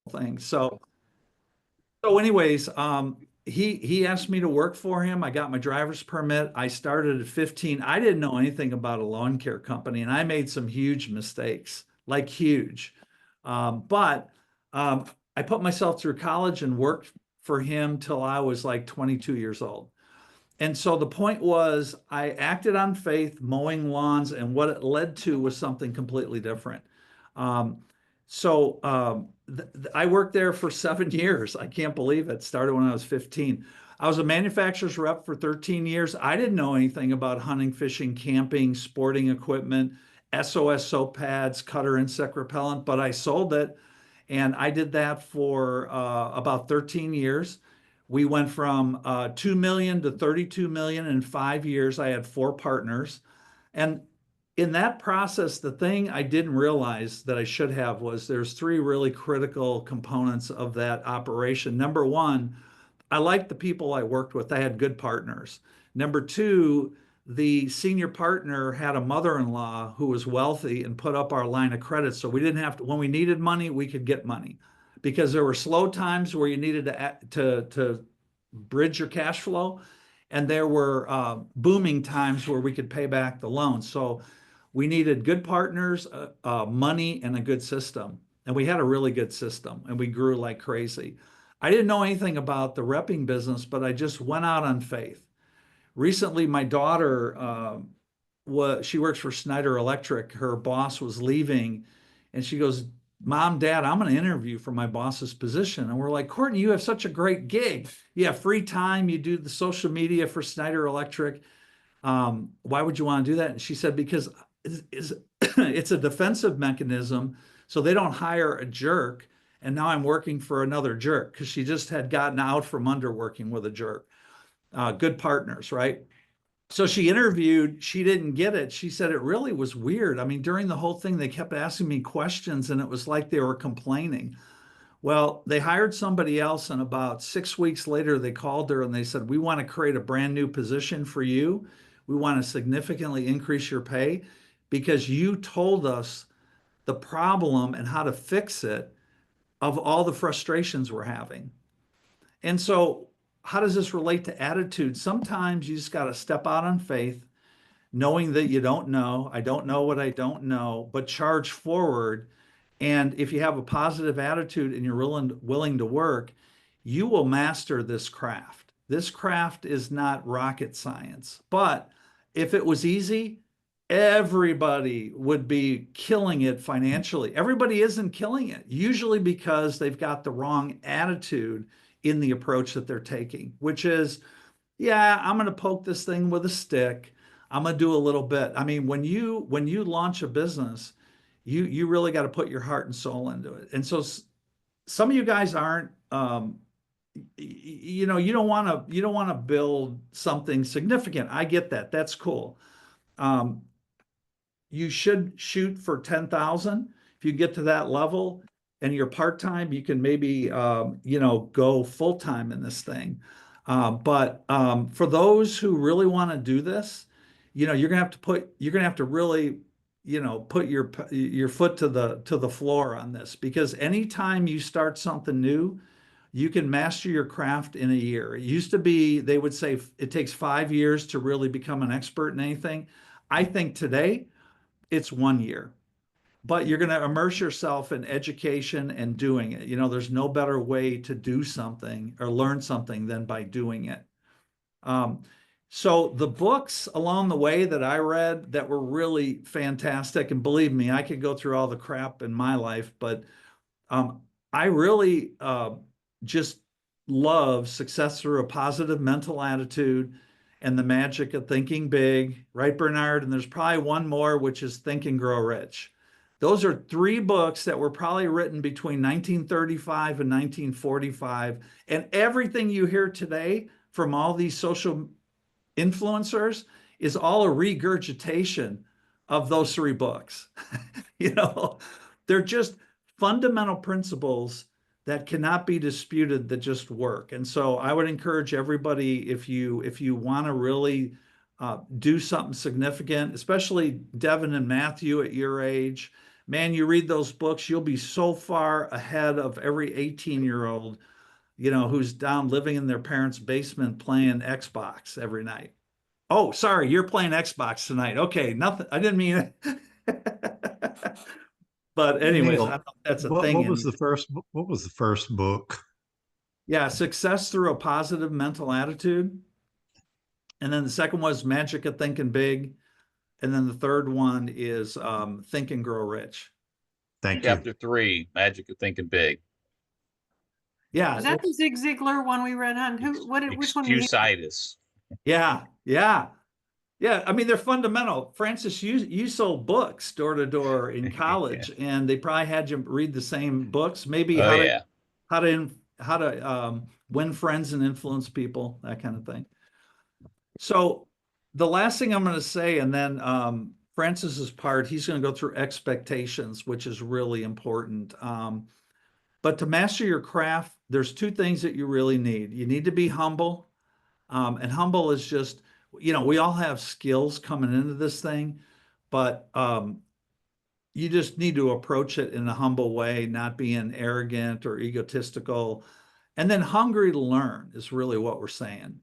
thing. So anyways, he asked me to work for him. I got my driver's permit. I started at 15. I didn't know anything about a lawn care company, and I made some huge mistakes, like huge. But I put myself through college and worked for him till I was like 22 years old. And so the point was, I acted on faith, mowing lawns, and what it led to was something completely different. Um, I worked there for 7 years. I can't believe it. Started when I was 15. I was a manufacturer's rep for 13 years. I didn't know anything about hunting, fishing, camping, sporting equipment, SOS soap pads, cutter insect repellent, but I sold it. And I did that for about 13 years. We went from 2 million to 32 million in 5 years. I had four partners. And in that process, the thing I didn't realize that I should have was there's three really critical components of that operation. Number one, I liked the people I worked with. I had good partners. Number two, the senior partner had a mother-in-law who was wealthy and put up our line of credit. So we didn't have to, when we needed money, we could get money because there were slow times where you needed to bridge your cash flow. And there were booming times where we could pay back the loan. So we needed good partners, money, and a good system. And we had a really good system and we grew like crazy. I didn't know anything about the repping business, but I just went out on faith. Recently, my daughter she works for Schneider Electric. Her boss was leaving, and she goes, "Mom, Dad, I'm going to interview for my boss's position." And we're like, "Courtney, you have such a great gig. You have free time. You do the social media for Schneider Electric. Why would you want to do that?" And she said, "Because it's a defensive mechanism, so they don't hire a jerk." And now I'm working for another jerk because she just had gotten out from under working with a jerk. Good partners, right? So she interviewed, she didn't get it. She said it really was weird. I mean, during the whole thing, they kept asking me questions and it was like they were complaining. Well, they hired somebody else, and about 6 weeks later, they called her and they said, "We want to create a brand new position for you. We want to significantly increase your pay because you told us the problem and how to fix it of all the frustrations we're having." And so, how does this relate to attitude? Sometimes you just got to step out on faith, knowing that you don't know. I don't know what I don't know, but charge forward. And if you have a positive attitude and you're willing to work, you will master this craft. This craft is not rocket science. But if it was easy, everybody would be killing it financially. Everybody isn't killing it, usually because they've got the wrong attitude in the approach that they're taking, which is, yeah, I'm going to poke this thing with a stick. I'm going to do a little bit. I mean, when you launch a business, you really got to put your heart and soul into it. And so some of you guys aren't you don't want to build something significant. I get that. That's cool. Um, you should shoot for 10,000. If you get to that level and you're part-time, you can maybe, go full-time in this thing. But for those who really want to do this, you're gonna have to really, put your foot to the floor on this because anytime you start something new, you can master your craft in a year. It used to be, they would say it takes 5 years to really become an expert in anything. I think today it's 1 year, but you're going to immerse yourself in education and doing it. There's no better way to do something or learn something than by doing it. Um, so the books along the way that I read that were really fantastic, and believe me, I could go through all the crap in my life, but I really just love Success Through a Positive Mental Attitude and The Magic of Thinking Big, right, Bernard? And there's probably one more, which is Think and Grow Rich. Those are three books that were probably written between 1935 and 1945. And everything you hear today from all these social influencers is all a regurgitation of those three books. you know, they're just fundamental principles that cannot be disputed that just work. And so I would encourage everybody, if you want to really do something significant, especially Devin and Matthew at your age, man, you read those books, you'll be so far ahead of every 18-year-old, who's down living in their parents' basement playing Xbox every night. Oh, sorry, you're playing Xbox tonight. Okay, nothing. I didn't mean it. But anyways, I Neal, don't know if that's a what thing was the anymore. first book? Yeah, success through a positive mental attitude. And then the second was Magic of Thinking Big. And then the third one is Think and Grow Rich. Thank you. Chapter 3, Magic of Thinking Big. Yeah, Is that the Zig Ziglar one we read on? Which one we had? Excusitis. yeah. Yeah, I mean they're fundamental. Francis, you sold books door to door in Yeah. college, and they probably had you read the same books. Maybe Oh, yeah. how to win friends and influence people, that kind of thing. So the last thing I'm going to say, and then Francis's part, he's going to go through expectations, which is really important. But to master your craft, there's two things that you really need. You need to be humble, and humble is just, we all have skills coming into this thing, but you just need to approach it in a humble way, not being arrogant or egotistical. And then hungry to learn is really what we're saying.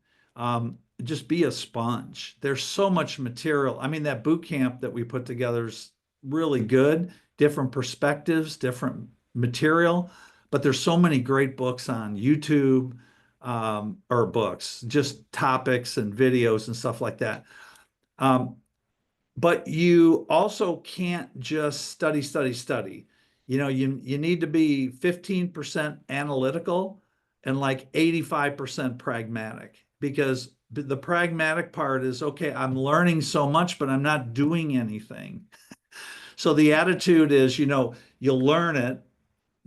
Just be a sponge. There's so much material. I mean, that boot camp that we put together is really good, different perspectives, different material, but there's so many great books on YouTube, or books, just topics and videos and stuff like that. But you also can't just study, study, study. You need to be 15% analytical and like 85% pragmatic, because the pragmatic part is, okay, I'm learning so much, but I'm not doing anything. So the attitude is, you'll learn it,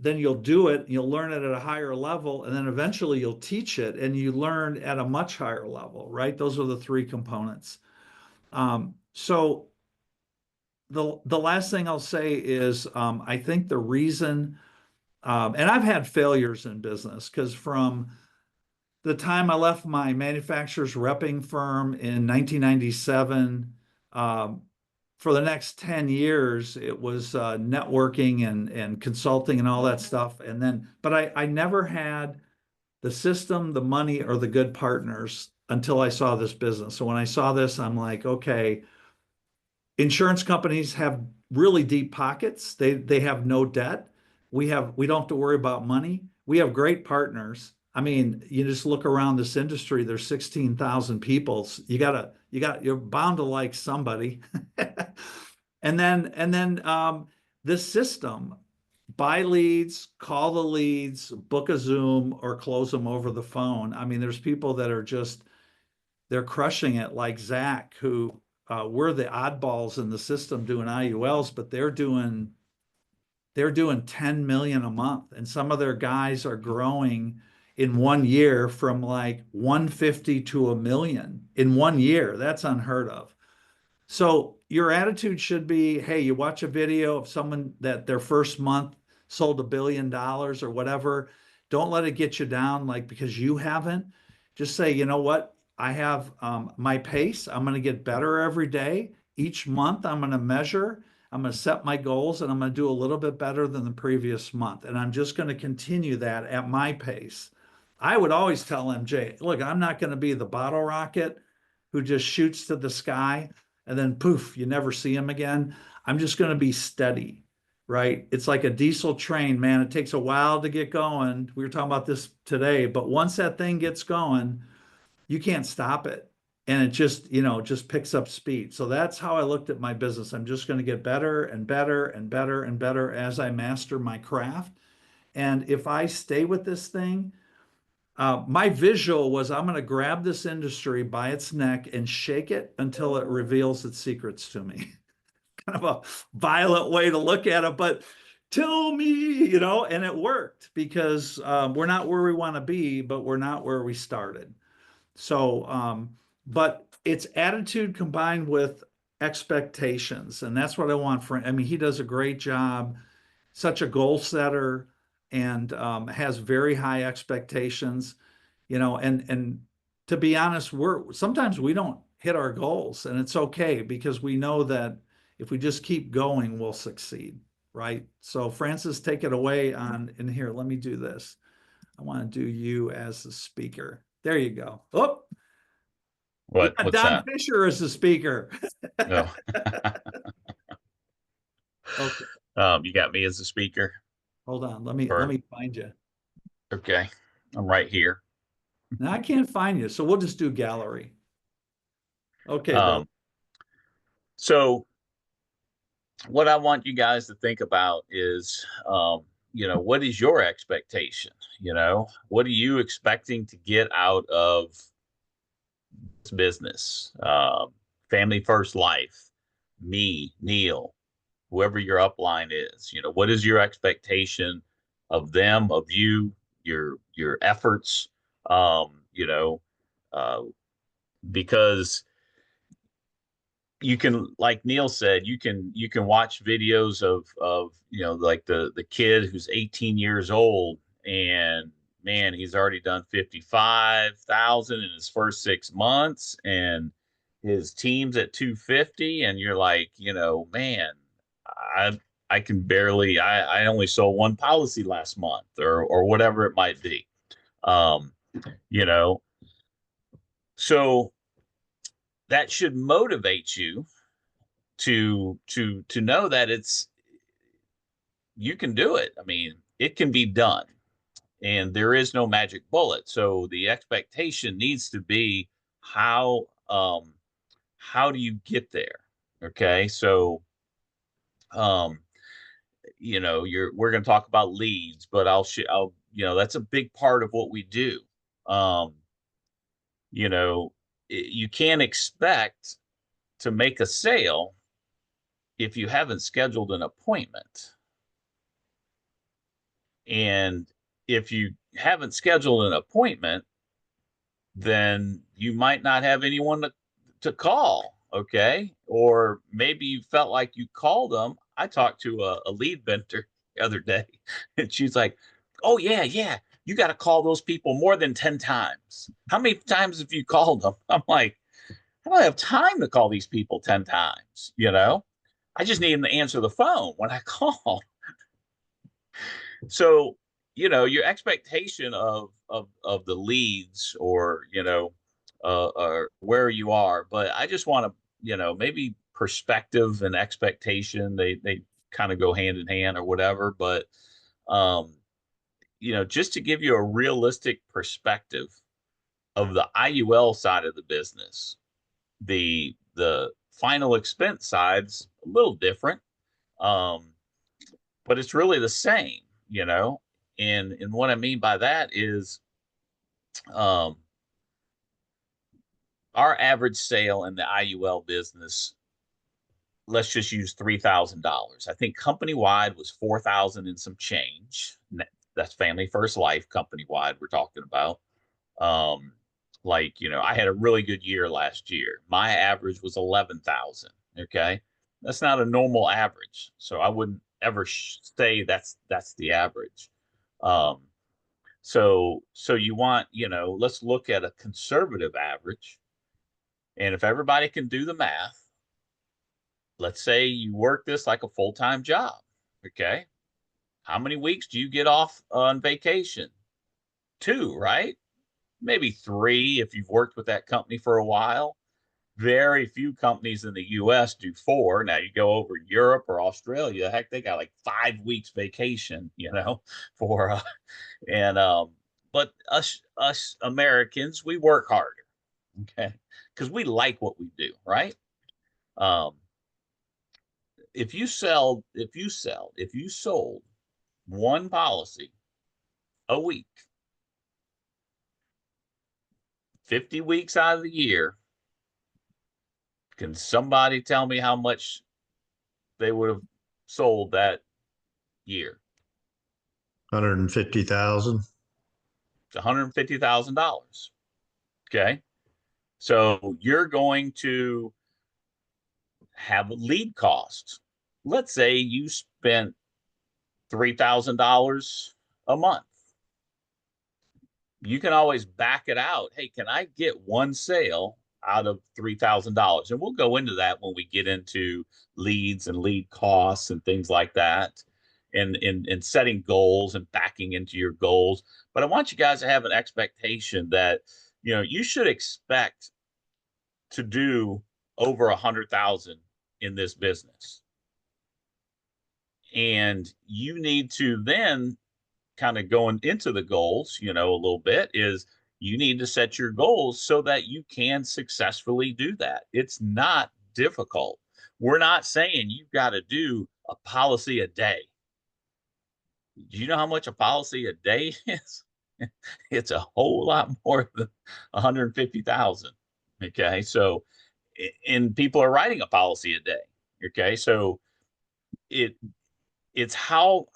then you'll do it, you'll learn it at a higher level, and then eventually you'll teach it and you learn at a much higher level, right? Those are the three components. So the last thing I'll say is, I think the reason, and I've had failures in business, because from the time I left my manufacturer's repping firm in 1997, for the next 10 years, it was networking and consulting and all that stuff. And then, but I never had the system, the money, or the good partners until I saw this business. So when I saw this, I'm like, okay, insurance companies have really deep pockets. They have no debt. We don't have to worry about money. We have great partners. I mean, you just look around this industry, there's 16,000 people. You're bound to like somebody. And then this system, buy leads, call the leads, book a Zoom, or close them over the phone. I mean, there's people that are they're crushing it, like Zach, who we're the oddballs in the system doing IULs, but they're doing 10 million a month. And some of their guys are growing in 1 year from like 150 to 1 million in 1 year. That's unheard of. So your attitude should be, hey, you watch a video of someone that their first month sold $1 billion or whatever. Don't let it get you down, like, because you haven't. Just say, you know what? I have my pace. I'm going to get better every day. Each month, I'm going to measure. I'm going to set my goals, and I'm going to do a little bit better than the previous month. And I'm just going to continue that at my pace. I would always tell MJ, look, I'm not going to be the bottle rocket who just shoots to the sky and then poof, you never see him again. I'm just going to be steady, right? It's like a diesel train, man. It takes a while to get going. We were talking about this today, but once that thing gets going, you can't stop it. And it just picks up speed. So that's how I looked at my business. I'm just going to get better and better and better and better as I master my craft. And if I stay with this thing, my visual was, I'm going to grab this industry by its neck and shake it until it reveals its secrets to me. Kind of a violent way to look at it, but tell me, and it worked, because we're not where we want to be, but we're not where we started. So, but it's attitude combined with expectations. And that's what I want he does a great job, such a goal setter, and has very high expectations, and to be honest, sometimes we don't hit our goals, and it's okay, because we know that if we just keep going, we'll succeed. right? So Francis, take it away on, and here, let me do this. I want to do you as the speaker. There you go. Oh, What's Don that? Fisher is the speaker. No. Okay, You got me as a speaker. hold on. Let me find you. Okay. I'm right here. Now I can't find you, so we'll just do gallery. Okay, bro. So what I want you guys to think about is, what is your expectation? What are you expecting to get out of this business? Family First Life, me, Neal, whoever your upline is, what is your expectation of them, of you, your efforts? Uh, because you can, like Neal said, you can watch videos of like the kid who's 18 years old, and man, he's already done 55,000 in his first 6 months, and his team's at 250, and you're like, man, I can barely, I only sold one policy last month, or whatever it might be. um you know so that should motivate you to know that you can do it. I mean, it can be done, and there is no magic bullet. So the expectation needs to be how do you get there? Okay, so um, we're going to talk about leads, but I'll that's a big part of what we do. Um, you know, you can't expect to make a sale if you haven't scheduled an appointment. And if you haven't scheduled an appointment, then you might not have anyone to call. Okay. Or maybe you felt like you called them. I talked to a lead vendor the other day, and she's like, oh, yeah, yeah. You got to call those people more than 10 times. How many times have you called them? I'm like, I don't have time to call these people 10 times. I just need them to answer the phone when I call. So, your expectation of the leads, or where you are. But I just want to, maybe perspective and expectation, they kind of go hand in hand or whatever. But um, just to give you a realistic perspective of the IUL side of the business, the final expense side's a little different. But it's really the same, and what I mean by that is, um, our average sale in the IUL business, let's just use $3,000. I think company wide was 4,000 and some change. That's Family First Life company wide we're talking about. I had a really good year last year. My average was 11,000. Okay, that's not a normal average, so I wouldn't ever say that's the average. Um, so you want, let's look at a conservative average, and if everybody can do the math, let's say you work this like a full-time job. Okay, how many weeks do you get off on vacation? 2, right? Maybe 3 if you've worked with that company for a while. Very few companies in the US do 4. Now you go over Europe or Australia, heck, they got like 5 weeks vacation, for and but us Americans, we work harder, okay? Because we like what we do, right? Um, if you sold one policy a week, 50 weeks out of the year, can somebody tell me how much they would have sold that year? 150,000. It's $150,000. Okay. So you're going to have a lead cost. Let's say you spent $3,000 a month. You can always back it out. Hey, can I get one sale out of $3,000. And we'll go into that when we get into leads and lead costs and things like that, and setting goals and backing into your goals. But I want you guys to have an expectation that, you should expect to do over 100,000 in this business. And you need to then kind of going into the goals, a little bit, is you need to set your goals so that you can successfully do that. It's not difficult. We're not saying you've got to do a policy a day. Do you know how much a policy a day is? It's a whole lot more than 150,000. Okay. So, and people are writing a policy a day. Okay. So it's how,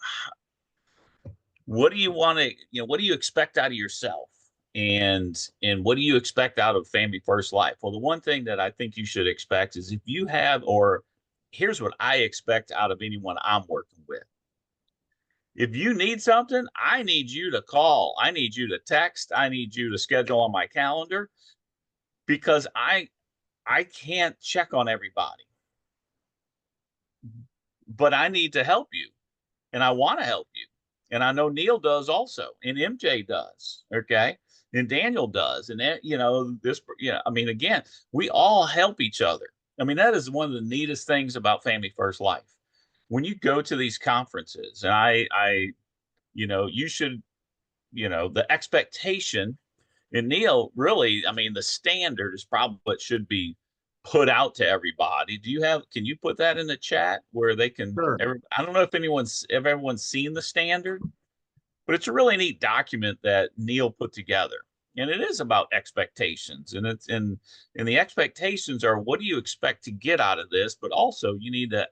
what do you want to, what do you expect out of yourself? And what do you expect out of Family First Life? Well, the one thing that I think you should expect is, if you have, or here's what I expect out of anyone I'm working with. If you need something, I need you to call. I need you to text. I need you to schedule on my calendar, because I can't check on everybody. But I need to help you, and I want to help you. And I know Neal does also, and MJ does, okay? And Daniel does. And I mean, again, we all help each other. I mean, that is one of the neatest things about Family First Life. When you go to these conferences, and you should, the expectation, and Neal, really, I mean, the standard is probably what should be put out to everybody. Can you put that in the chat where they can, Sure. I don't know if everyone's seen the standard, but it's a really neat document that Neal put together. And it is about expectations, and and the expectations are, what do you expect to get out of this? But also you need to,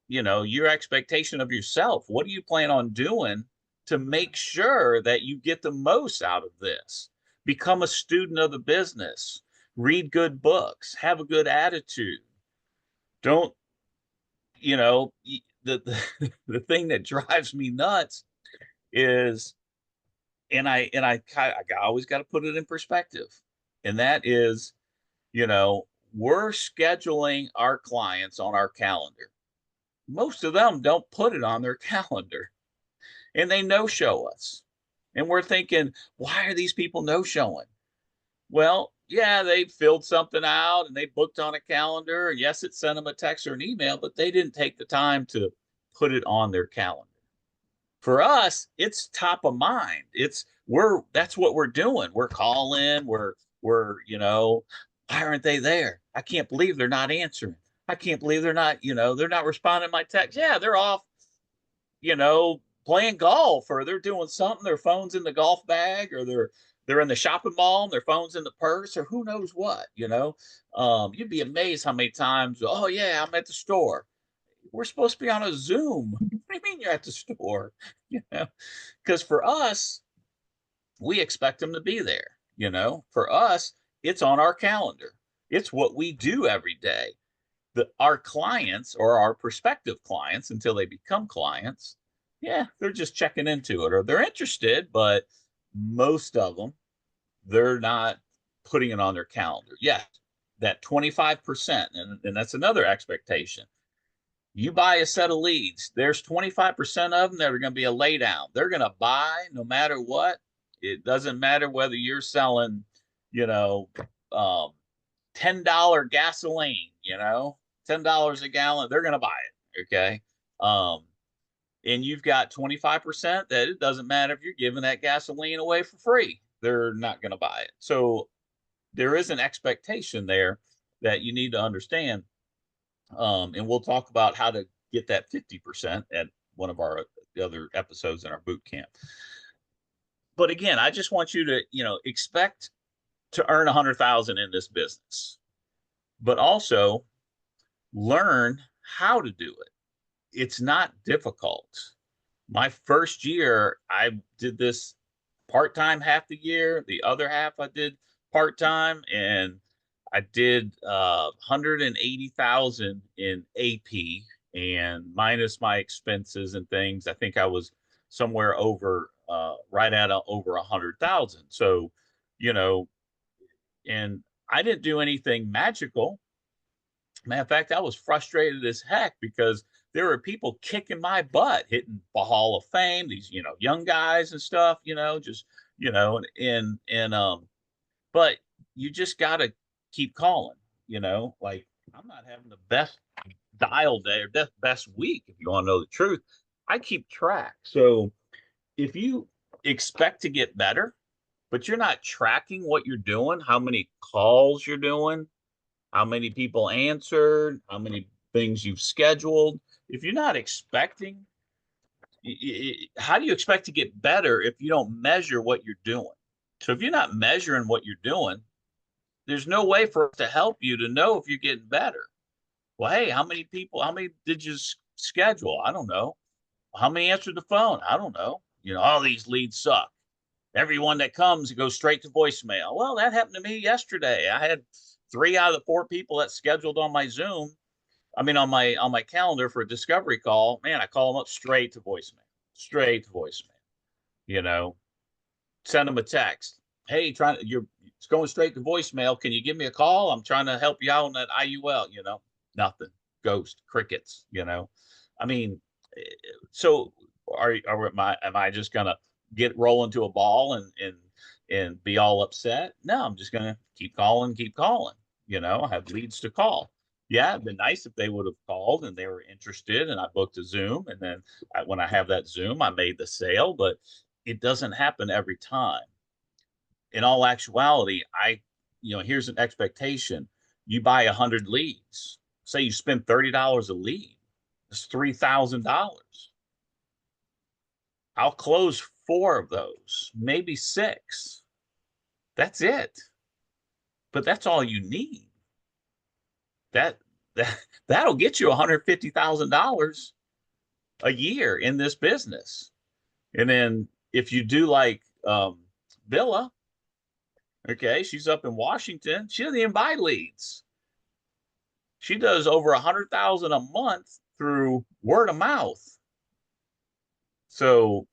your expectation of yourself. What do you plan on doing to make sure that you get the most out of this? Become a student of the business, read good books, have a good attitude. Don't, the thing that drives me nuts is, and I always got to put it in perspective. And that is, we're scheduling our clients on our calendar. Most of them don't put it on their calendar, and they no-show us. And we're thinking, why are these people no-showing? Well, yeah, they filled something out and they booked on a calendar. And yes, it sent them a text or an email, but they didn't take the time to put it on their calendar. For us, it's top of mind. That's what we're doing. We're calling, we're, why aren't they there? I can't believe they're not answering. I can't believe they're not responding to my text. Yeah, they're off, playing golf, or they're doing something. Their phone's in the golf bag, or they're in the shopping mall and their phone's in the purse, or who knows what, you'd be amazed how many times, oh yeah, I'm at the store. We're supposed to be on a Zoom. What do you mean you're at the store? Because for us, we expect them to be there. For us, it's on our calendar. It's what we do every day. Our clients, or our prospective clients, until they become clients, yeah, they're just checking into it, or they're interested, but most of them, they're not putting it on their calendar. Yeah, that 25%, and that's another expectation. You buy a set of leads, there's 25% of them that are going to be a lay down. They're going to buy no matter what. It doesn't matter whether you're selling, $10 gasoline, $10 a gallon, they're going to buy it. Okay. And you've got 25% that it doesn't matter if you're giving that gasoline away for free. They're not going to buy it. So there is an expectation there that you need to understand. And we'll talk about how to get that 50% at one of our other episodes in our boot camp. But again, I just want you to, expect to earn 100,000 in this business, but also learn how to do it. It's not difficult. My first year, I did this part-time half the year. The other half I did part-time, and I did 180,000 in AP, and minus my expenses and things, I think I was somewhere over right at over 100,000. So, and I didn't do anything magical. Matter of fact, I was frustrated as heck because there were people kicking my butt, hitting the Hall of Fame, these, young guys and stuff, just, but you just got to keep calling, like I'm not having the best dial day or best week. If you want to know the truth, I keep track. So if you expect to get better, but you're not tracking what you're doing, how many calls you're doing, how many people answered, how many things you've scheduled. If you're not expecting, how do you expect to get better if you don't measure what you're doing? So if you're not measuring what you're doing, there's no way for us to help you to know if you're getting better. Well, hey, how many did you schedule? I don't know. How many answered the phone? I don't know. All these leads suck. Everyone that comes, it goes straight to voicemail. Well, that happened to me yesterday. I had 3 out of the 4 people that scheduled on my Zoom. I mean, on my calendar for a discovery call. Man, I call them up straight to voicemail. Straight to voicemail. Send them a text. Hey, it's going straight to voicemail. Can you give me a call? I'm trying to help you out on that IUL. Nothing. Ghost, crickets. I mean, so am I just gonna get rolling to a ball and be all upset? No, I'm just gonna keep calling. I have leads to call. Yeah, it'd been nice if they would have called and they were interested, and I booked a Zoom, and then when I have that Zoom, I made the sale. But it doesn't happen every time. In all actuality, here's an expectation. You buy 100 leads. Say you spend $30 a lead. It's $3,000. I'll close 4 of those, maybe 6. That's it. But that's all you need. That'll get you $150,000 a year in this business. And then if you do like Billa, okay, she's up in Washington. She doesn't even buy leads. She does over 100,000 a month through word of mouth. So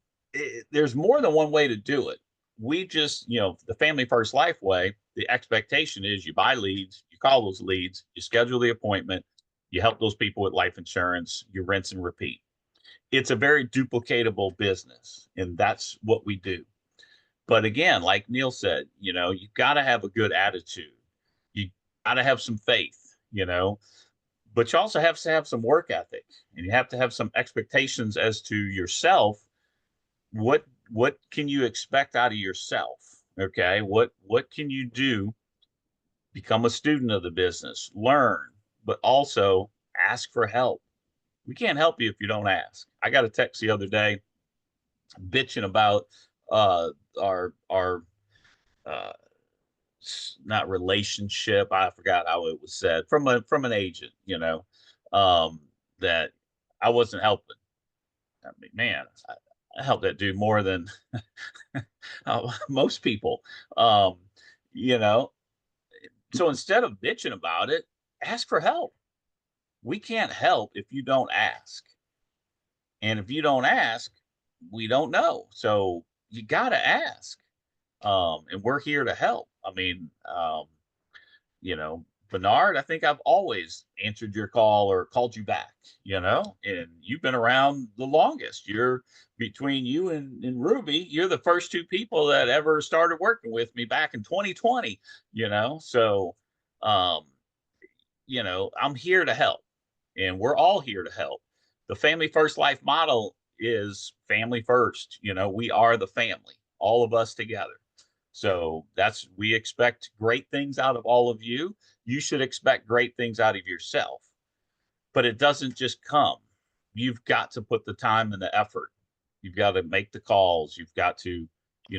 there's more than one way to do it. We just, the Family First Life way, the expectation is you buy leads, you call those leads, you schedule the appointment, you help those people with life insurance, you rinse and repeat. It's a very duplicatable business, and that's what we do. But again, like Neal said, you got to have a good attitude. You got to have some faith, but you also have to have some work ethic, and you have to have some expectations as to yourself. What can you expect out of yourself? Okay. What can you do? Become a student of the business, learn, but also ask for help. We can't help you if you don't ask. I got a text the other day bitching about our not relationship. I forgot how it was said from an agent, that I wasn't helping. I mean, man, I helped that dude more than most people. You know, so instead of bitching about it, ask for help. We can't help if you don't ask. And if you don't ask, we don't know. So you got to ask. And we're here to help. I mean, Bernard, I think I've always answered your call or called you back, and you've been around the longest. You're between you and Ruby, you're the first 2 people that ever started working with me back in 2020, so, I'm here to help, and we're all here to help. The Family First Life model is family first. We are the family, all of us together. So we expect great things out of all of you. You should expect great things out of yourself, but it doesn't just come. You've got to put the time and the effort. You've got to make the calls. You've got to,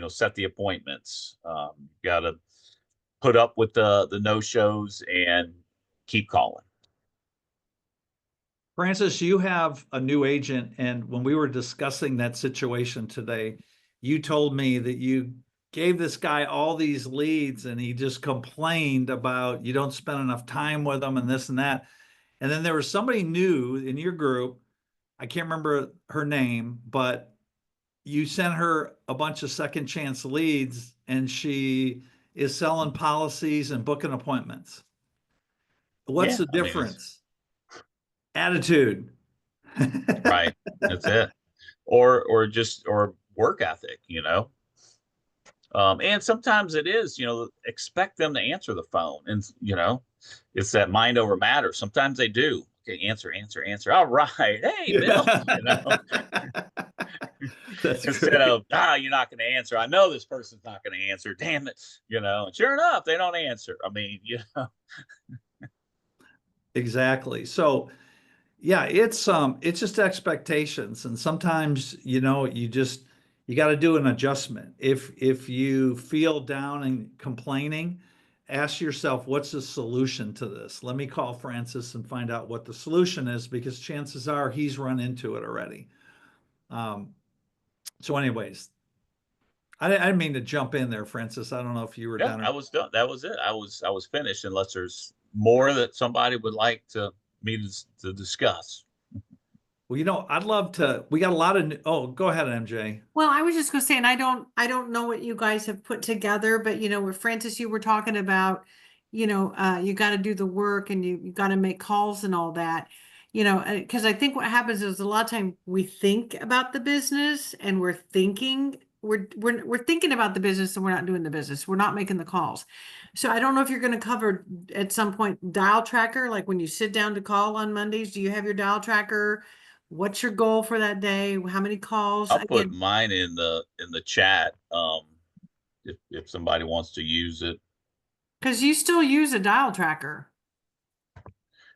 set the appointments. You've got to put up with the no-shows and keep calling. Francis, you have a new agent, and when we were discussing that situation today, you told me that you gave this guy all these leads and he just complained about you don't spend enough time with them and this and that. And then there was somebody new in your group. I can't remember her name, but you sent her a bunch of second chance leads and she is selling policies and booking appointments. What's Yeah, the I mean, it's- difference? Attitude. right. That's it. Or work ethic, you know. And sometimes it is, you know, expect them to answer the phone, and you know, it's that mind over matter. Sometimes they do. Okay, answer. All right, hey, Bill. You know, That's instead great. of you're not going to answer. I know this person's not going to answer. Damn it, you know. And sure enough, they don't answer. I mean, you know, Exactly. So yeah, it's just expectations. And sometimes, you know, you got to do an adjustment. If you feel down and complaining, ask yourself, what's the solution to this? Let me call Francis and find out what the solution is, because chances are he's run into it already. So anyways, I didn't mean to jump in there, Francis. I don't know if you were yeah, done. I was done. That was it. I was finished. Unless there's more that somebody would like to discuss. Well, you know, I'd love to. We got a lot of. Oh, go ahead, MJ. Well, I was just gonna say, and I don't know what you guys have put together, but you know, with Francis, you were talking about, you know, you got to do the work and you got to make calls and all that, you know, because I think what happens is a lot of time we think about the business and we're thinking about the business and we're not doing the business. We're not making the calls. So I don't know if you're going to cover at some point dial tracker, like when you sit down to call on Mondays, do you have your dial tracker? What's your goal for that day? How many calls? I'll put Again, mine in the chat. If somebody wants to use it, because you still use a dial tracker.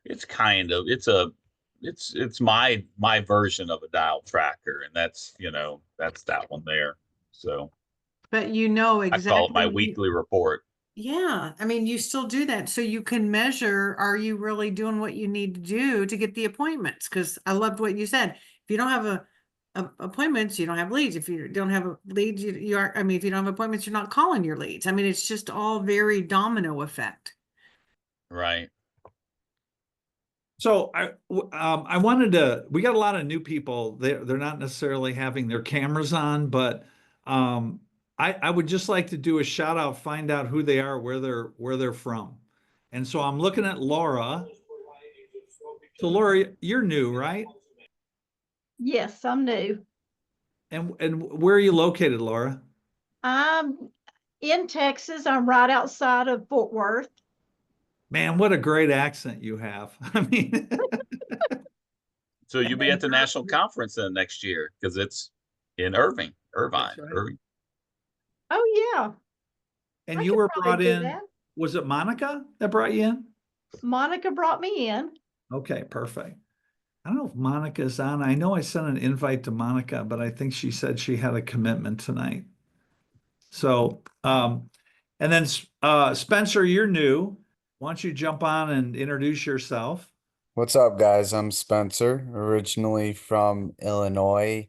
it's kind of it's my version of a dial tracker, and that's, you know, that's that one there. So But you know I call it my exactly. weekly report. Yeah, I mean, you still do that. So you can measure, are you really doing what you need to do to get the appointments? Because I loved what you said. If you don't have appointments, you don't have leads. If you don't have leads, you are, I mean, if you don't have appointments, you're not calling your leads. I mean, it's just all very domino effect. Right. So I wanted to. We got a lot of new people. They're not necessarily having their cameras on, but I would just like to do a shout out, find out who they are, where they're from. And so I'm looking at Laura. So Laura, you're new, right? Yes, I'm new. And where are you located, Laura? I'm in Texas. I'm right outside of Fort Worth. Man, what a great accent you have. I mean, So you'll be at the national conference then next year, because it's in Irvine. That's right. Irvine. Oh yeah, and I you could were probably brought do in. that. Was it Monica that brought you in? Monica brought me in. Okay, perfect. I don't know if Monica's on. I know I sent an invite to Monica, but I think she said she had a commitment tonight. So, and then Spencer, you're new. Why don't you jump on and introduce yourself? What's up, guys? I'm Spencer, originally from Illinois.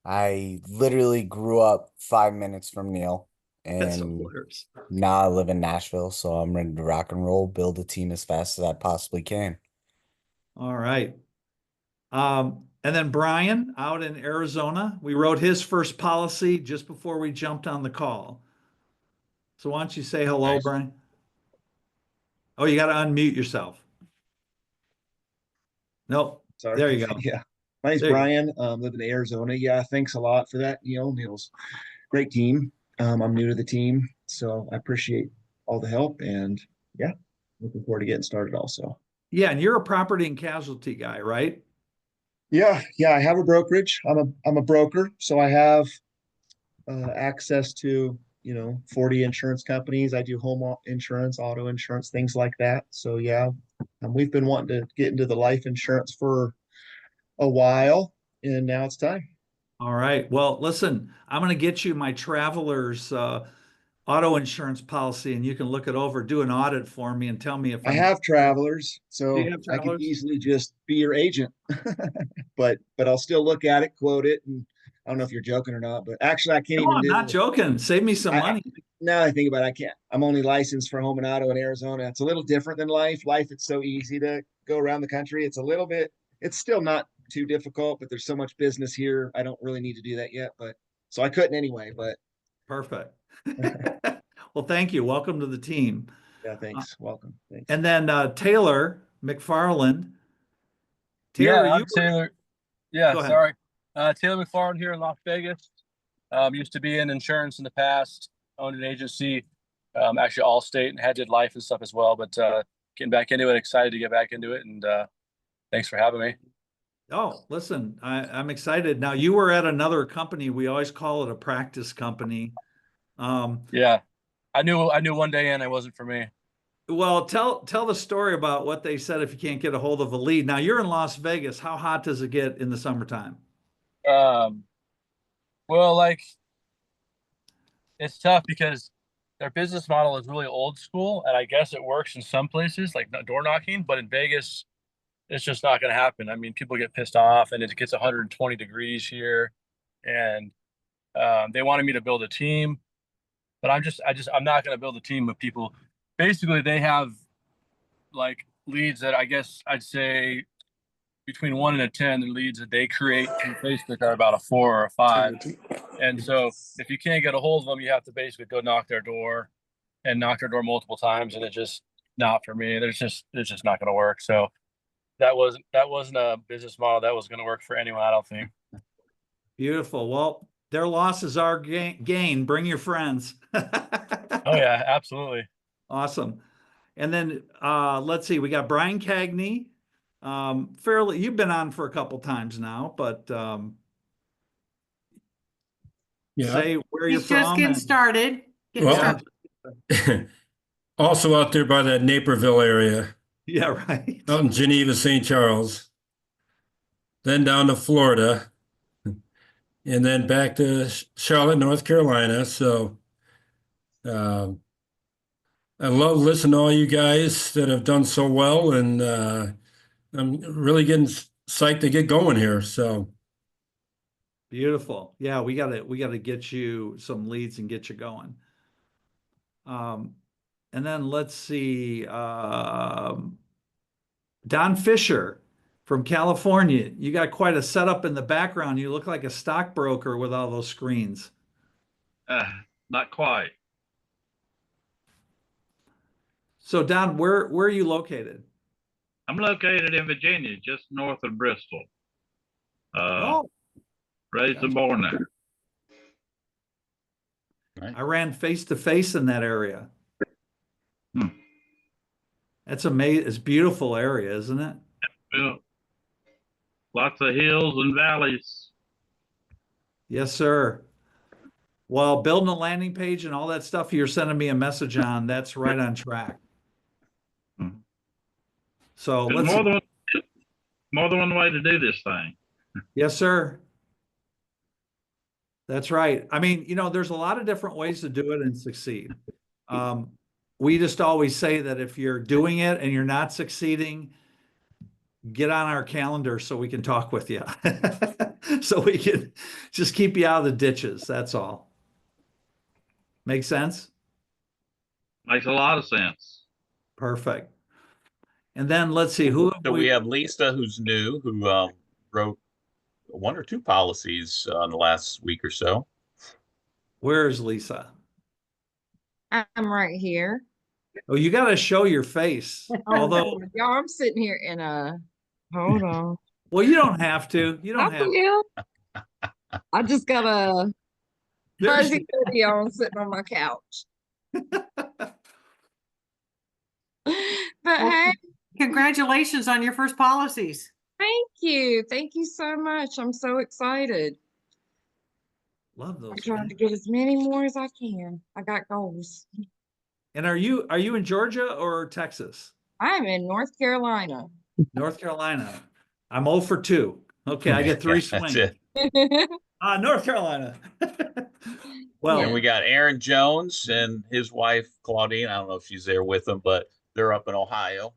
I literally grew up 5 minutes from Neal, That's so and hilarious. now I live in Nashville, so I'm ready to rock and roll, build a team as fast as I possibly can. All right. And then Brian out in Arizona. We wrote his first policy just before we jumped on the call. So why don't you say hello, Nice. Brian? Oh, you got to unmute yourself. Nope. Sorry. There you go. Yeah. My name's There you go. Brian. Live in Arizona. Yeah, thanks a lot for that, Neal. Neal's great team. I'm new to the team, so I appreciate all the help, and yeah, looking forward to getting started also. Yeah, and you're a property and casualty guy, right? Yeah, I have a brokerage. I'm a broker, so I have access to, 40 insurance companies. I do home insurance, auto insurance, things like that. So yeah, we've been wanting to get into the life insurance for a while, and now it's time. All right. Well, listen, I'm going to get you my traveler's auto insurance policy, and you can look it over, do an audit for me, and tell me if I have travelers, so Do you have I could travelers? easily just be your agent. but I'll still look at it, quote it, and I don't know if you're joking or not, but actually I can't No, even I'm do not joking. Save me some money. now I think about it, I can't. I'm only licensed for home and auto in Arizona. It's a little different than life. Life, it's so easy to go around the country. It's still not too difficult, but there's so much business here. I don't really need to do that yet, but so I couldn't anyway, but Perfect. Well, thank you. Welcome to the team. Yeah, thanks. Welcome. Thanks. And then Taylor McFarland. Taylor, Yeah, you I'm Taylor. Yeah, go ahead. sorry. Taylor McFarland here in Las Vegas. Used to be in insurance in the past, owned an agency, actually Allstate, and had did life and stuff as well. But getting back into it, excited to get back into it. And thanks for having me. Oh, listen, I'm excited. Now you were at another company. We always call it a practice company. Yeah, I knew one day in it wasn't for me. Well, tell the story about what they said if you can't get a hold of a lead. Now you're in Las Vegas. How hot does it get in the summertime? Well, like it's tough because their business model is really old school, and I guess it works in some places, like door knocking, but in Vegas, it's just not going to happen. I mean, people get pissed off, and it gets 120 degrees here, and they wanted me to build a team, but I'm not going to build a team with people. Basically, they have like leads that I guess I'd say between 1 and a 10, the leads that they create in Facebook are about a 4 or a 5. And so if you can't get a hold of them, you have to basically go knock their door multiple times. And it's just not for me. It's just not going to work. So that wasn't a business model that was going to work for anyone, I don't think. Beautiful. Well, their losses are gain. Bring your friends. Oh yeah, absolutely. Awesome. And then let's see, we got Brian Cagney. You've been on for a couple times now, but say where you're He's just from. getting started. Also out there by that Naperville area, Yeah, right. out in Geneva, St. Charles, then down to Florida, and then back to Charlotte, North Carolina. So I love listening to all you guys that have done so well, and I'm really getting psyched to get going here. So Beautiful. Yeah, we gotta get you some leads and get you going. And then let's see, Don Fisher from California. You got quite a setup in the background. You look like a stockbroker with all those screens. Not quite. So Don, where are you located? I'm located in Virginia, just north of Bristol. Raised and born there. Right. I ran face to face in that area. That's amazing. It's a beautiful area, isn't it? Well, lots of hills and valleys. Yes, sir. Well, building a landing page and all that stuff you're sending me a message on, that's right on track. So There's more than one way to do this thing. Yes, sir. That's right. I mean, there's a lot of different ways to do it and succeed. We just always say that if you're doing it and you're not succeeding, get on our calendar so we can talk with you. So we can just keep you out of the ditches. That's all. Make sense? Makes a lot of sense. Perfect. And then let's see who. So we have Lisa, who's new, who wrote 1 or 2 policies in the last week or so. Where is Lisa? I'm right here. Oh, you got to show your face. Although, y'all, I'm sitting here in hold on. well, you don't have to. You don't have to. I just got a fuzzy hoodie on sitting on my couch. But hey, Congratulations on your first policies. thank you. Thank you so much. I'm so excited. Love those. I'm trying to get as many more as I can. I got goals. And are you in Georgia or Texas? I'm in North Carolina. North Carolina. I'm 0 for 2. Okay, I get 3 swings. That's it. North Carolina. Well, And we got Aaron Jones and his wife, Claudine. I don't know if she's there with them, but they're up in Ohio.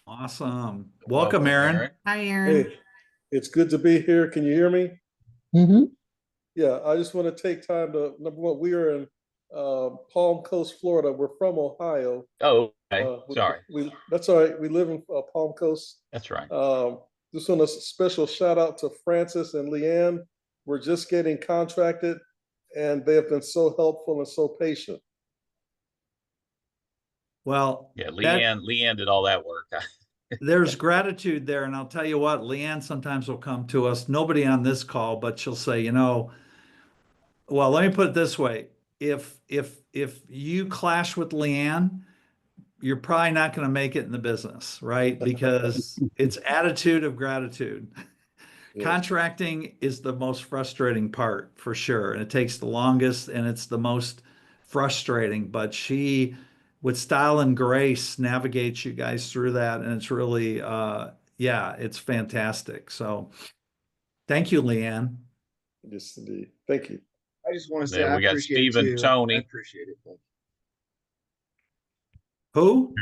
awesome. Welcome, Aaron. Hi, Aaron. Hey, it's good to be here. Can you hear me? Mm-hmm. Yeah, I just want to take time to, number one, we are in Palm Coast, Florida. We're from Ohio. Oh, okay. Sorry. That's all right. We live in Palm Coast. That's right. Just want a special shout out to Francis and Leanne. We're just getting contracted and they have been so helpful and so patient. Well, Yeah, that, Leanne did all that work. there's gratitude there. And I'll tell you what, Leanne sometimes will come to us, nobody on this call, but she'll say, you know, well, let me put it this way. If you clash with Leanne, you're probably not going to make it in the business, right? Because it's attitude of gratitude. Yes. Contracting is the most frustrating part for sure. And it takes the longest and it's the most frustrating, but she, with style and grace, navigates you guys through that. And it's really, yeah, it's fantastic. So thank you, Leanne. Yes, indeed. Thank you. I just want to say Then I we got appreciate it Stephen too. I Tony. appreciate it. Thank Who?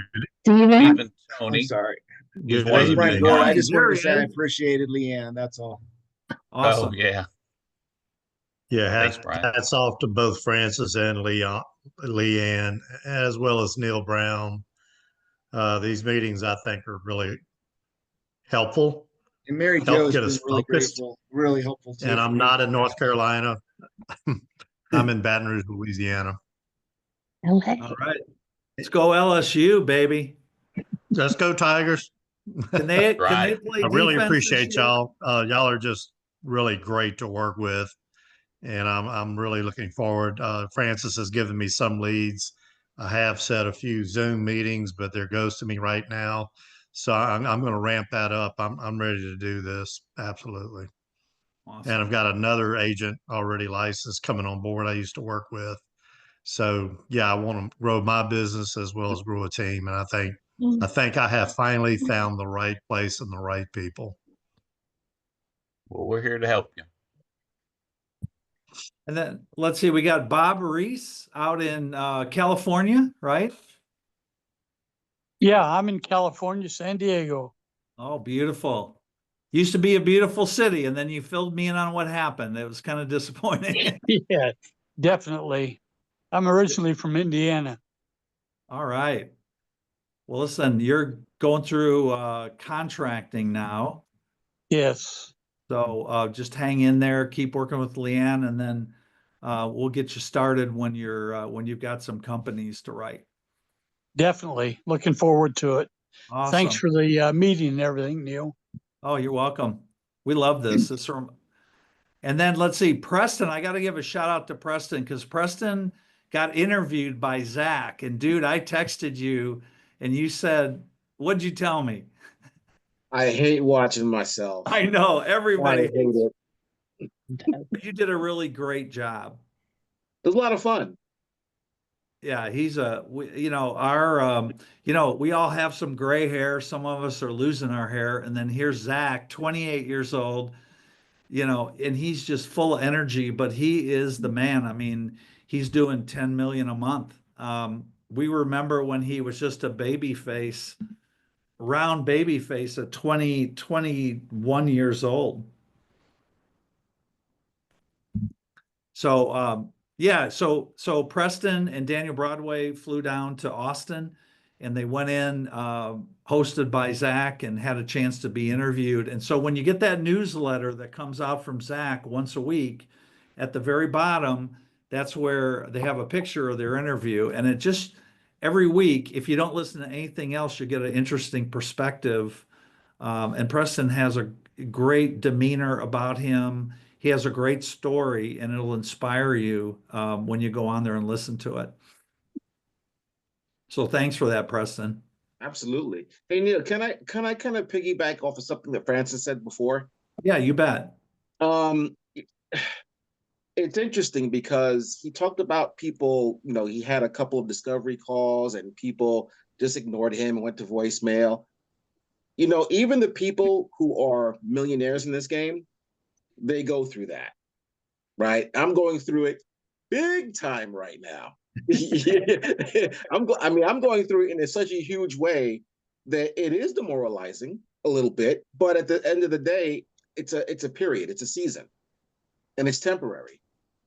Stephen you. I'm Tony. sorry. He's Good one of the evening. Frank new Ward, I guys. just wanted There to he say I is. appreciated Leanne. That's all. Awesome. Oh, yeah. Yeah, Thanks, Brian. hats off to both Francis and Leanne, as well as Neal Brown. These meetings, I think, are really helpful, And Mary Jo help has get been us really focused. grateful, really helpful too. And for I'm me. not in North Carolina. I'm in Baton Rouge, Louisiana. All right. Let's go LSU, baby. Let's go Tigers. Can they Right. play I really defense this appreciate year? y'all. Y'all are just really great to work with, and I'm really looking forward. Francis has given me some leads. I have set a few Zoom meetings, but they're ghosting me right now. So I'm going to ramp that up. I'm ready to do this. Absolutely. Awesome. And I've got another agent already licensed coming on board I used to work with. So yeah, I want to grow my business as well as grow a team. And I think I have finally found the right place and the right people. Well, we're here to help you. And then let's see, we got Bob Reese out in California, right? Yeah, I'm in California, San Diego. Oh, beautiful. Used to be a beautiful city, and then you filled me in on what happened. It was kind of disappointing. Yeah, definitely. I'm originally from Indiana. All right. Well, listen, you're going through contracting now. Yes, So just hang in there, keep working with Leanne, and then we'll get you started when you've got some companies to write. definitely. Looking forward to it. Awesome. Thanks for the meeting and everything, Neal. Oh, you're welcome. We love this. And then let's see, Preston. I got to give a shout out to Preston because Preston got interviewed by Zach. And dude, I texted you and you said, what'd you tell me? I hate watching myself. I know everybody I hate it. You did a really great job. It was a lot of fun. Yeah, he's you know, our, you know, we all have some gray hair. Some of us are losing our hair. And then here's Zach, 28 years old, you know, and he's just full of energy, but he is the man. I mean, he's doing 10 million a month. We remember when he was just a baby face, round baby face at 21 years old. So, yeah, so Preston and Daniel Broadway flew down to Austin and they went in, hosted by Zach and had a chance to be interviewed. And so when you get that newsletter that comes out from Zach once a week, at the very bottom, that's where they have a picture of their interview. And it just, every week, if you don't listen to anything else, you get an interesting perspective. And Preston has a great demeanor about him. He has a great story and it'll inspire you when you go on there and listen to it. So thanks for that, Preston. Absolutely. Hey Neal, can I kind of piggyback off of something that Francis said before? Yeah, you bet. It's interesting because he talked about people, you know, he had a couple of discovery calls and people just ignored him and went to voicemail. You know, even the people who are millionaires in this game, they go through that, right? I'm going through it big time right now. I'm going through it in such a huge way that it is demoralizing a little bit, but at the end of the day, it's a period, it's a season, and it's temporary.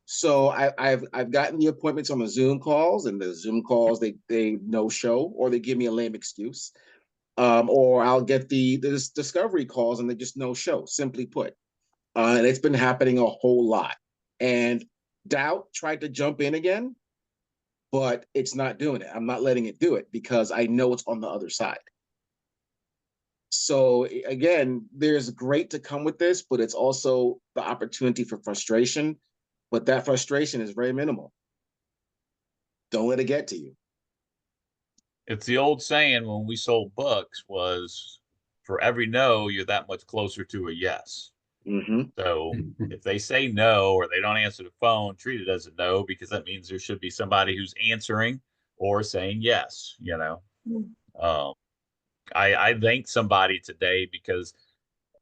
So I've gotten the appointments on the Zoom calls, and the Zoom calls they no show or they give me a lame excuse, or I'll get the discovery calls and they just no show. Simply put, and it's been happening a whole lot. And doubt tried to jump in again, but it's not doing it. I'm not letting it do it because I know it's on the other side. So again, there's great to come with this, but it's also the opportunity for frustration. But that frustration is very minimal. Don't let it get to you. It's the old saying when we sold books was, for every no, you're that much closer to a yes. Mm-hmm. So if they say no or they don't answer the phone, treat it as a no, because that means there should be somebody who's answering or saying yes, you know. I thanked somebody today because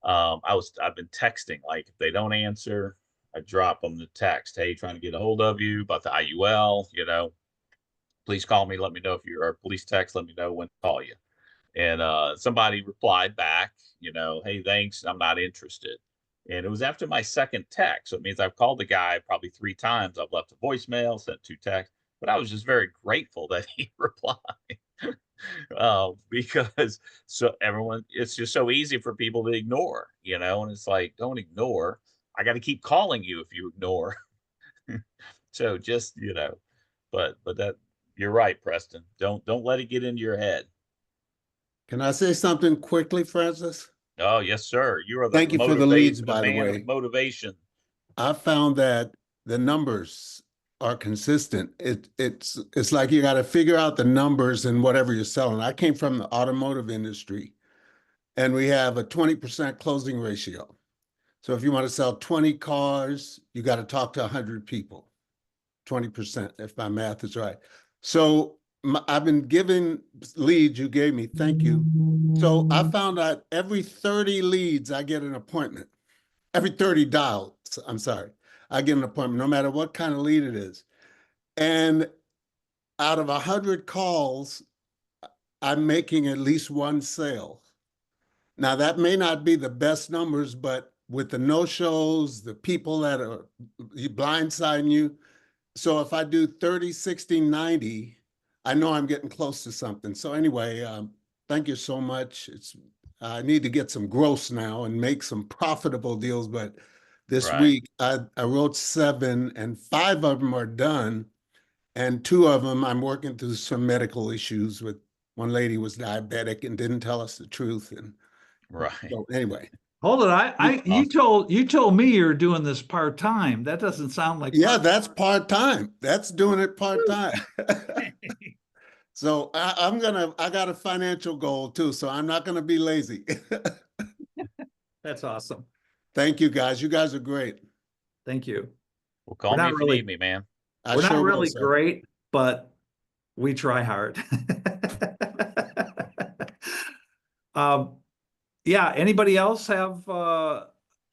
I've been texting, like if they don't answer, I drop them the text, hey, trying to get a hold of you about the IUL, you know, please call me, let me know if you're, or police text, let me know when to call you. And somebody replied back, you know, hey, thanks, I'm not interested. And it was after my second text. So it means I've called the guy probably 3 times. I've left a voicemail, sent 2 texts, but I was just very grateful that he replied. Because it's just so easy for people to ignore, you know, and it's like, don't ignore. I got to keep calling you if you ignore. So just, you know, but that, you're right, Preston. Don't let it get into your head. Can I say something quickly, Francis? Oh, yes, sir. You are the Thank you for the leads, by the man way. of motivation. I found that the numbers are consistent. It's like you got to figure out the numbers in whatever you're selling. I came from the automotive industry, and we have a 20% closing ratio. So if you want to sell 20 cars, you got to talk to 100 people. 20%, if my math is right. So I've been given leads you gave me. Thank you. So I found out every 30 leads, I get an appointment. Every 30 dials, I'm sorry, I get an appointment, no matter what kind of lead it is. And out of 100 calls, I'm making at least 1 sale. Now, that may not be the best numbers, but with the no-shows, the people that are blindsiding you, so if I do 30, 60, 90, I know I'm getting close to something. So anyway, thank you so much. I need to get some gross now and make some profitable deals. But this week I wrote 7 and 5 of them are done. And 2 of them I'm working through some medical issues with. One lady was diabetic and didn't tell us the truth. And so anyway. Hold it. You told me you're doing this part-time. That doesn't sound like that's part-time. That's doing it part-time. So I got a financial goal too, so I'm not gonna be lazy. That's awesome. Thank you guys. You guys are great. Thank you. Well, call me if you need me, man. We're not really great, but we try hard. Yeah, anybody else have I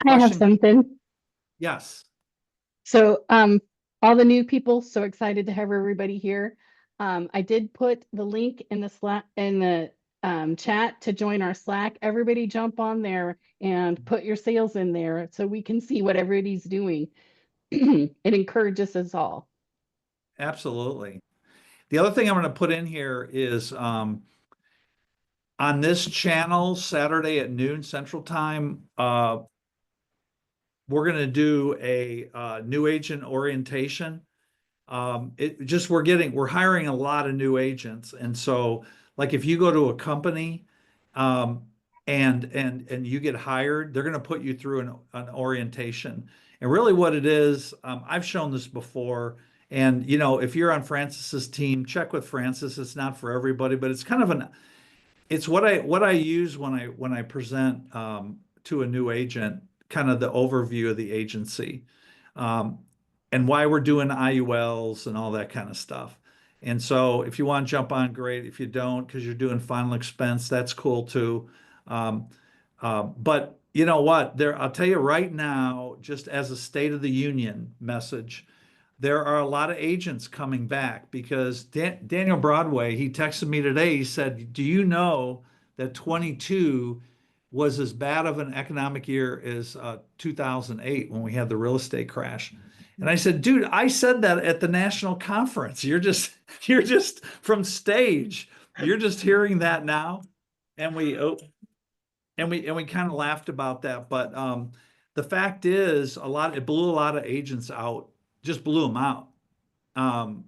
have something. Yes. So all the new people, so excited to have everybody here. I did put the link in the Slack in the chat to join our Slack. Everybody jump on there and put your sales in there so we can see what everybody's doing. It encourages us all. Absolutely. The other thing I'm going to put in here is on this channel, Saturday at noon Central Time, we're going to do a new agent orientation. We're hiring a lot of new agents. And so like if you go to a company and you get hired, they're going to put you through an orientation. And really what it is, I've shown this before. And, you know, if you're on Francis's team, check with Francis. It's not for everybody, but it's kind of it's what I use when I present to a new agent, kind of the overview of the agency, and why we're doing IULs and all that kind of stuff. And so if you want to jump on, great. If you don't, because you're doing final expense, that's cool too. But you know what? I'll tell you right now, just as a State of the Union message, there are a lot of agents coming back because Daniel Broadway, he texted me today. He said, do you know that 22 was as bad of an economic year as 2008 when we had the real estate crash? And I said, dude, I said that at the national conference. You're just from stage. You're just hearing that now. And we kind of laughed about that. But the fact is, it blew a lot of agents out just blew them out.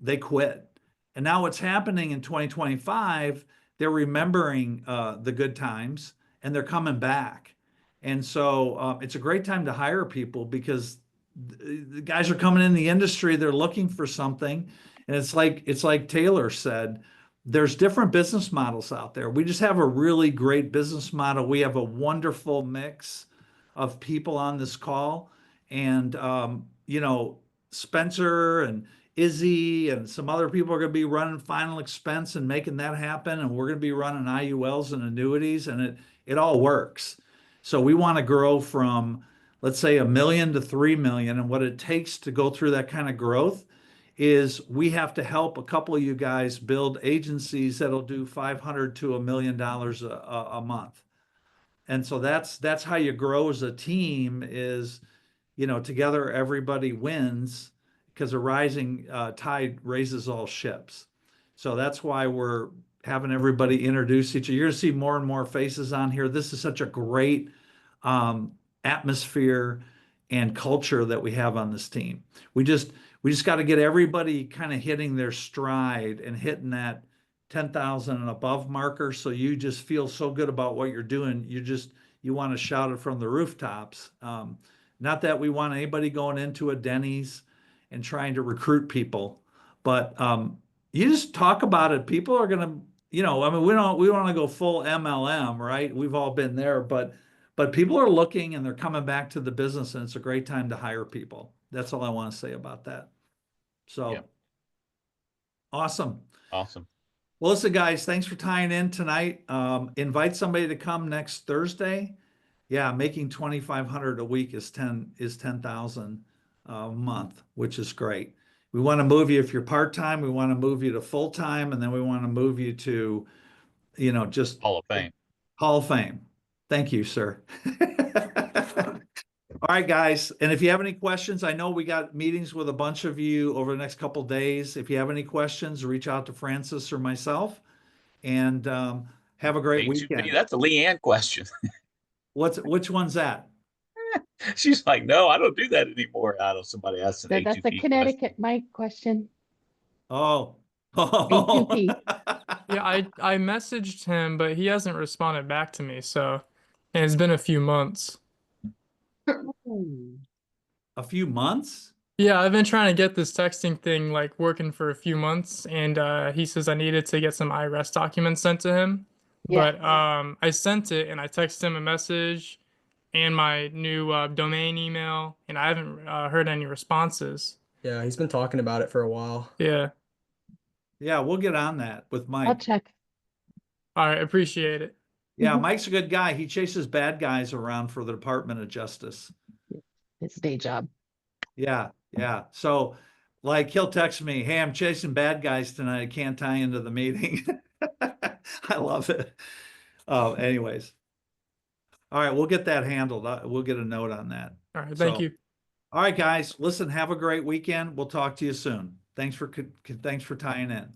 They quit. And now what's happening in 2025, they're remembering the good times and they're coming back. And so it's a great time to hire people because the guys are coming in the industry, they're looking for something. And it's like Taylor said, there's different business models out there. We just have a really great business model. We have a wonderful mix of people on this call. And, you know, Spencer and Izzy and some other people are going to be running final expense and making that happen. And we're going to be running IULs and annuities, and it all works. So we want to grow from, let's say, 1 million to 3 million. And what it takes to go through that kind of growth is we have to help a couple of you guys build agencies that'll do $500 to $1 million a month. And so that's how you grow as a team is, you know, together everybody wins because a rising tide raises all ships. So that's why we're having everybody introduce each other. You're going to see more and more faces on here. This is such a great atmosphere and culture that we have on this team. We just got to get everybody kind of hitting their stride and hitting that 10,000 and above marker. So you just feel so good about what you're doing. You want to shout it from the rooftops. Not that we want anybody going into a Denny's and trying to recruit people, but you just talk about it. People are going to, you know, I mean, we want to go full MLM, right? We've all been there, but people are looking and they're coming back to the business, and it's a great time to hire people. That's all I want to say about that. So Yeah. Awesome. Awesome. Well, listen, guys, thanks for tying in tonight. Invite somebody to come next Thursday. Yeah, making 2,500 a week is 10,000 a month, which is great. We want to move you, if you're part-time, we want to move you to full-time, and then we want to move you to, you know, just Hall of Fame. Hall of Fame. Thank you, sir. All right, guys. And if you have any questions, I know we got meetings with a bunch of you over the next couple of days. If you have any questions, reach out to Francis or myself, and have a great weekend. That's a Leanne question. Which one's that? She's like, no, I don't do that anymore. I don't. Somebody asked an A2P That's a Connecticut Mike question. Oh. A2P. Yeah, I messaged him, but he hasn't responded back to me. So, and it's been a few months. A few months? Yeah, I've been trying to get this texting thing like working for a few months, and he says I needed to get some IRS documents sent to him. Yeah. But I sent it, and I texted him a message and my new domain email, and I haven't heard any responses. Yeah, he's been talking about it for a while. Yeah. Yeah, we'll get on that with Mike. I'll check. All right, appreciate it. Yeah, Mike's a good guy. He chases bad guys around for the Department of Justice. His day job. Yeah, yeah. So, like, he'll text me, hey, I'm chasing bad guys tonight. I can't tie into the meeting. I love it. Anyways. All right, we'll get that handled. We'll get a note on that. All right, thank you. All right, guys. Listen, have a great weekend. We'll talk to you soon. Thanks for tying in.